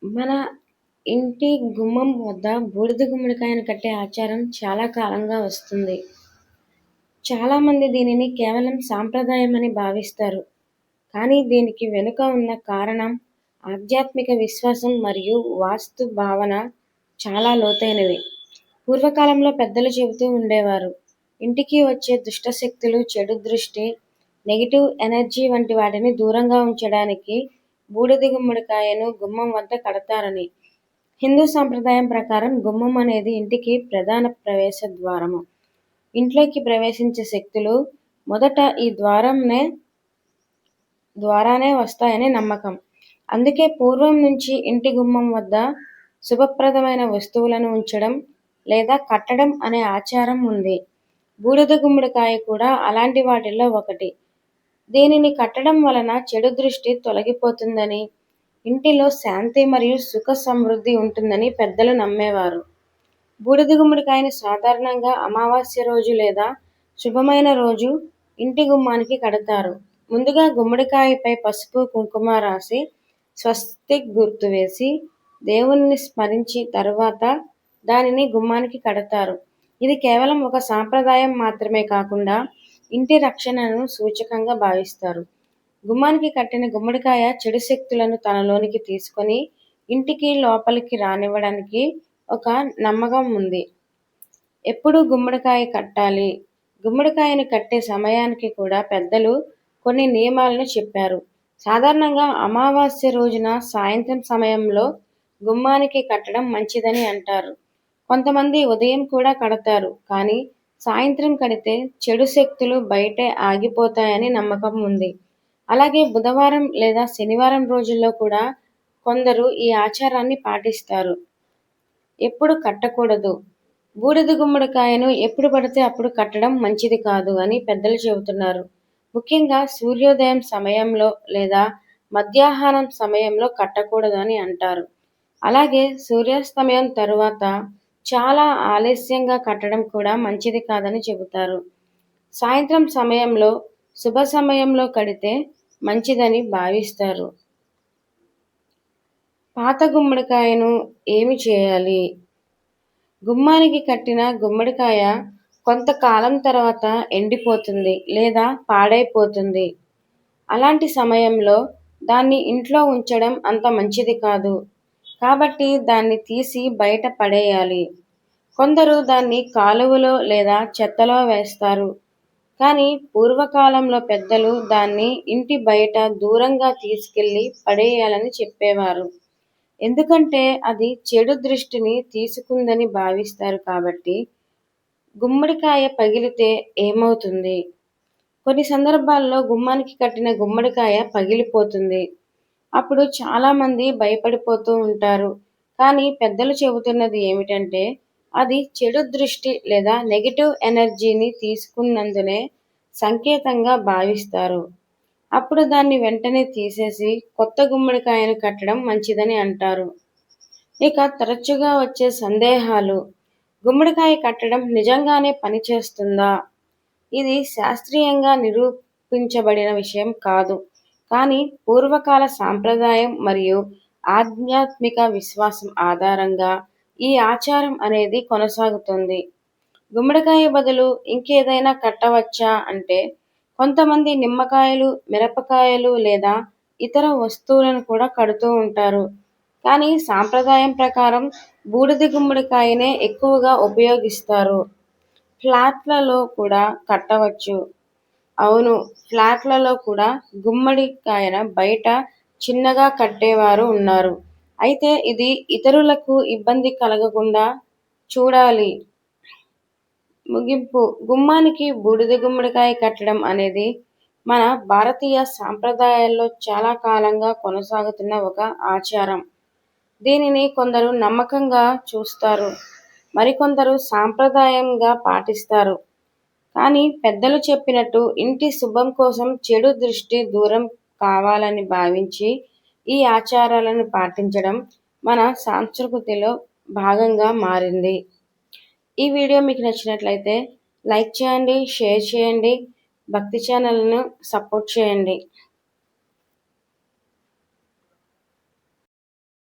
మన ఇంటి గుమ్మం వద్ద బూడిద గుమ్మడికాయను కట్టే ఆచారం చాలా కాలంగా వస్తుంది. చాలామంది దీనిని కేవలం సాంప్రదాయమని భావిస్తారు. కానీ దీనికి వెనుక ఉన్న కారణం ఆధ్యాత్మిక విశ్వాసం మరియు వాస్తు భావన చాలా లోతైనవి. పూర్వకాలంలో పెద్దలు చెబుతూ ఉండేవారు, ఇంటికి వచ్చే దుష్ట శక్తులు, చెడు దృష్టి, నెగిటివ్ ఎనర్జీ వంటి వాటిని దూరంగా ఉంచడానికి బూడిద గుమ్మడికాయను గుమ్మం వద్ద కడతారని. హిందూ సాంప్రదాయం ప్రకారం గుమ్మం అనేది ఇంటికి ప్రధాన ప్రవేశ ద్వారము. ఇంట్లోకి ప్రవేశించే శక్తులు మొదట ఈ ద్వారానే వస్తాయని నమ్మకం. అందుకే పూర్వం నుంచి ఇంటి గుమ్మం వద్ద శుభప్రదమైన వస్తువులను ఉంచడం లేదా కట్టడం అనే ఆచారం ఉంది. బూడిద గుమ్మడికాయ కూడా అలాంటి వాటిల్లో ఒకటి. దీనిని కట్టడం వలన చెడు దృష్టి తొలగిపోతుందని, ఇంటిలో శాంతి మరియు సుఖ సమృద్ధి ఉంటుందని పెద్దలు నమ్మేవారు. బూడిద గుమ్మడికాయను సాధారణంగా అమావాస్య రోజు లేదా శుభమైన రోజు ఇంటి గుమ్మానికి కడతారు. ముందుగా గుమ్మడికాయపై పసుపు, కుంకుమ రాసి స్వస్తిక్ గుర్తు వేసి దేవుణ్ణి స్మరించి తరువాత దానిని గుమ్మానికి కడతారు. ఇది కేవలం ఒక సాంప్రదాయం మాత్రమే కాకుండా ఇంటి రక్షణను సూచకంగా భావిస్తారు. గుమ్మానికి కట్టిన గుమ్మడికాయ చెడు శక్తులను తనలోనికి తీసుకొని ఇంటికి లోపలికి రానివ్వడానికి ఒక నమ్మకం ఉంది. ఎప్పుడు గుమ్మడికాయ కట్టాలి? గుమ్మడికాయను కట్టే సమయానికి కూడా పెద్దలు కొన్ని నియమాలను చెప్పారు. సాధారణంగా అమావాస్య రోజున సాయంత్రం సమయంలో గుమ్మానికి కట్టడం మంచిదని అంటారు. కొంతమంది ఉదయం కూడా కడతారు, కానీ సాయంత్రం కడితే చెడు శక్తులు బయటే ఆగిపోతాయని నమ్మకం ఉంది. అలాగే బుధవారం లేదా శనివారం రోజుల్లో కూడా కొందరు ఈ ఆచారాన్ని పాటిస్తారు. ఎప్పుడు కట్టకూడదు? బూడిద గుమ్మడికాయను ఎప్పుడు పడితే అప్పుడు కట్టడం మంచిది కాదు అని పెద్దలు చెబుతున్నారు. ముఖ్యంగా సూర్యోదయం సమయంలో లేదా మధ్యాహ్నం సమయంలో కట్టకూడదు అని అంటారు. అలాగే సూర్యాస్తమయం తరువాత చాలా ఆలస్యంగా కట్టడం కూడా మంచిది కాదని చెబుతారు. సాయంత్రం సమయంలో శుభ సమయంలో కడితే మంచిదని భావిస్తారు. పాత గుమ్మడికాయను ఏమి చేయాలి? గుమ్మానికి కట్టిన గుమ్మడికాయ కొంతకాలం తర్వాత ఎండిపోతుంది లేదా పాడైపోతుంది. అలాంటి సమయంలో దాన్ని ఇంట్లో ఉంచడం అంత మంచిది కాదు. కాబట్టి దాన్ని తీసి బయట పడేయాలి. కొందరు దాన్ని కాలువలో లేదా చెత్తలో వేస్తారు. కానీ పూర్వకాలంలో పెద్దలు దాన్ని ఇంటి బయట దూరంగా తీసుకెళ్లి పడేయాలని చెప్పేవారు. ఎందుకంటే అది చెడు దృష్టిని తీసుకుందని భావిస్తారు. కాబట్టి గుమ్మడికాయ పగిలితే ఏమవుతుంది? కొన్ని సందర్భాల్లో గుమ్మానికి కట్టిన గుమ్మడికాయ పగిలిపోతుంది. అప్పుడు చాలామంది భయపడిపోతూ ఉంటారు. కానీ పెద్దలు చెబుతున్నది ఏమిటంటే, అది చెడు దృష్టి లేదా నెగిటివ్ ఎనర్జీని తీసుకున్నందునే సంకేతంగా భావిస్తారు. అప్పుడు దాన్ని వెంటనే తీసేసి కొత్త గుమ్మడికాయను కట్టడం మంచిదని అంటారు. ఇక తరచుగా వచ్చే సందేహాలు. గుమ్మడికాయ కట్టడం నిజంగానే పనిచేస్తుందా? ఇది శాస్త్రీయంగా నిరూపించబడిన విషయం కాదు. కానీ పూర్వకాల సాంప్రదాయం మరియు ఆధ్యాత్మిక విశ్వాసం ఆధారంగా ఈ ఆచారం అనేది కొనసాగుతుంది. గుమ్మడికాయ బదులు ఇంకేదైనా కట్టవచ్చా అంటే, కొంతమంది నిమ్మకాయలు, మిరపకాయలు లేదా ఇతర వస్తువులను కూడా కడుతూ ఉంటారు. కానీ సాంప్రదాయం ప్రకారం బూడిద గుమ్మడికాయనే ఎక్కువగా ఉపయోగిస్తారు. ఫ్లాట్లలో కూడా కట్టవచ్చు. అవును, ఫ్లాట్లలో కూడా గుమ్మడికాయన బయట చిన్నగా కట్టేవారు ఉన్నారు. అయితే ఇది ఇతరులకు ఇబ్బంది కలగకుండా చూడాలి. ముగింపు. గుమ్మానికి బూడిద గుమ్మడికాయ కట్టడం అనేది మన భారతీయ సాంప్రదాయాల్లో చాలా కాలంగా కొనసాగుతున్న ఒక ఆచారం. దీనిని కొందరు నమ్మకంగా చూస్తారు, మరికొందరు సాంప్రదాయంగా పాటిస్తారు. కానీ పెద్దలు చెప్పినట్టు ఇంటి శుభం కోసం చెడు దృష్టి దూరం కావాలని భావించి ఈ ఆచారాలను పాటించడం మన సంస్కృతిలో భాగంగా మారింది. ఈ వీడియో మీకు నచ్చినట్లయితే లైక్ చేయండి, షేర్ చేయండి, భక్తి ఛానల్ను సపోర్ట్ చేయండి.